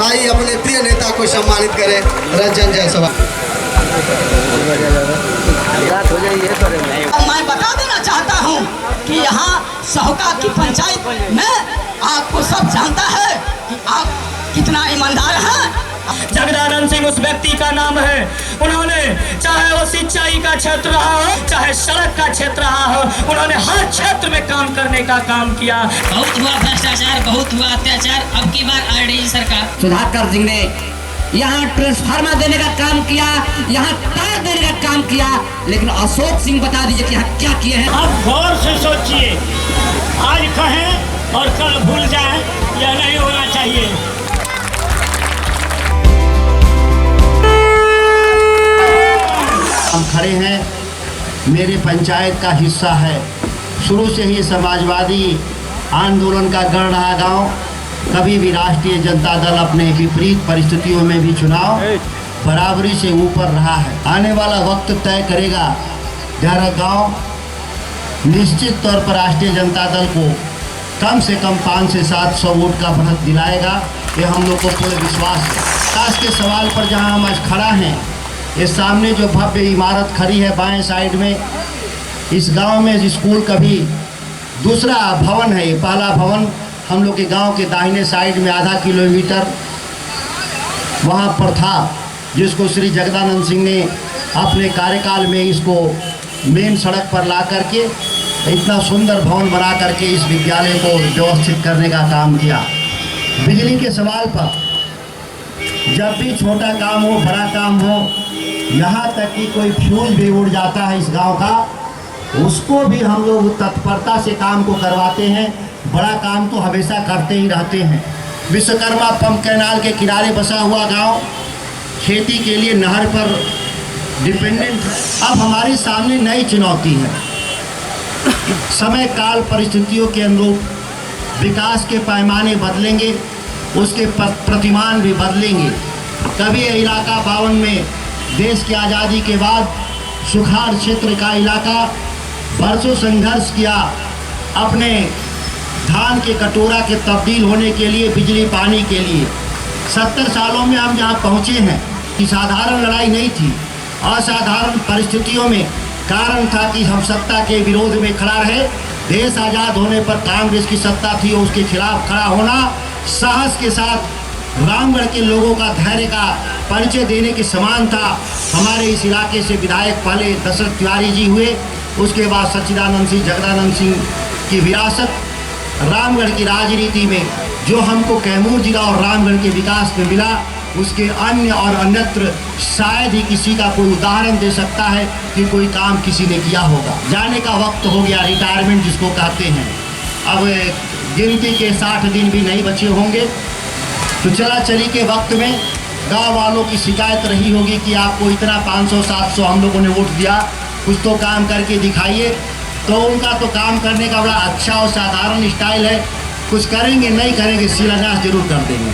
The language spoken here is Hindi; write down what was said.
आइए अपने प्रिय नेता को सम्मानित करें। रंजन जायसवाल। मैं बता देना चाहता हूँ कि यहाँ सहोका की पंचायत में आपको सब जानता है कि आप कितना ईमानदार हैं। जगदानंद सिंह उस व्यक्ति का नाम है, उन्होंने चाहे वो सिंचाई का क्षेत्र रहा हो, चाहे सड़क का क्षेत्र रहा हो, उन्होंने हर क्षेत्र में काम करने का काम किया। बहुत हुआ भ्रष्टाचार, बहुत हुआ अत्याचार, अब की बार आरडीई सरकार। सुधाकर सिंह ने यहाँ ट्रांसफार्मर देने का काम किया, यहाँ तार देने का काम किया, लेकिन अशोक सिंह बता दीजिए कि यहाँ क्या किए हैं। आप गौर से सोचिए, आज कहें और कल भूल जाएं, यह नहीं होना चाहिए। हम खड़े हैं, मेरे पंचायत का हिस्सा है। शुरू से ही समाजवादी आंदोलन का गढ़ रहा गांव। कभी भी राष्ट्रीय जनता दल अपने विपरीत परिस्थितियों में भी चुनाव बराबरी से ऊपर रहा है। आने वाला वक्त तय करेगा। हमारा गांव निश्चित तौर पर राष्ट्रीय जनता दल को कम से कम 500 से 700 वोट का बढ़त दिलाएगा, ये हम लोग को पूरे विश्वास है। विकास के सवाल पर जहां हम आज खड़ा हैं, ये सामने जो भव्य इमारत खड़ी है बाएं साइड में, इस गांव में स्कूल का भी दूसरा भवन है। ये पहला भवन हम लोग के गांव के दाहिने साइड में आधा किलोमीटर वहां पर था, जिसको श्री जगदानंद सिंह ने अपने कार्यकाल में इसको मेन सड़क पर ला करके इतना सुंदर भवन बना करके इस विद्यालय को व्यवस्थित करने का काम किया। बिजली के सवाल पर जब भी छोटा काम हो, बड़ा काम हो, यहाँ तक कि कोई फ्यूज भी उड़ जाता है इस गांव का, उसको भी हम लोग तत्परता से काम को करवाते हैं। बड़ा काम तो हमेशा करते ही रहते हैं। विश्वकर्मा पंप कैनाल के किनारे बसा हुआ गांव खेती के लिए नहर पर डिपेंडेंट है। अब हमारे सामने नई चुनौती है। समय काल परिस्थितियों के अनुरूप विकास के पैमाने बदलेंगे, उसके प्रतिमान भी बदलेंगे। कभी यह इलाका 52 में देश की आज़ादी के बाद सुखाड़ क्षेत्र का इलाका बरसों संघर्ष किया अपने धान के कटोरा के तब्दील होने के लिए, बिजली पानी के लिए। 70 सालों में हम जहाँ पहुँचे हैं कि साधारण लड़ाई नहीं थी, असाधारण परिस्थितियों में कारण था कि हम सत्ता के विरोध में खड़ा रहे। देश आज़ाद होने पर कांग्रेस की सत्ता थी, उसके खिलाफ खड़ा होना साहस के साथ रामगढ़ के लोगों का धैर्य का परिचय देने के समान था। हमारे इस इलाके से विधायक पहले दशरथ तिवारी जी हुए, उसके बाद सच्चिदानंद सिंह, जगदानंद सिंह की विरासत रामगढ़ की राजनीति में जो हमको कैमूर जिला और रामगढ़ के विकास में मिला, उसके अन्य और अन्यत्र शायद ही किसी का कोई उदाहरण दे सकता है कि कोई काम किसी ने किया होगा। जाने का वक्त हो गया, रिटायरमेंट जिसको कहते हैं। अब गिनती के 60 दिन भी नहीं बचे होंगे, तो चला चली के वक्त में गांव वालों की शिकायत रही होगी कि आपको इतना 500-700 हम लोगों ने वोट दिया, कुछ तो काम करके दिखाइए। तो उनका तो काम करने का बड़ा अच्छा और साधारण स्टाइल है, कुछ करेंगे नहीं करेंगे शिलान्यास जरूर कर देंगे।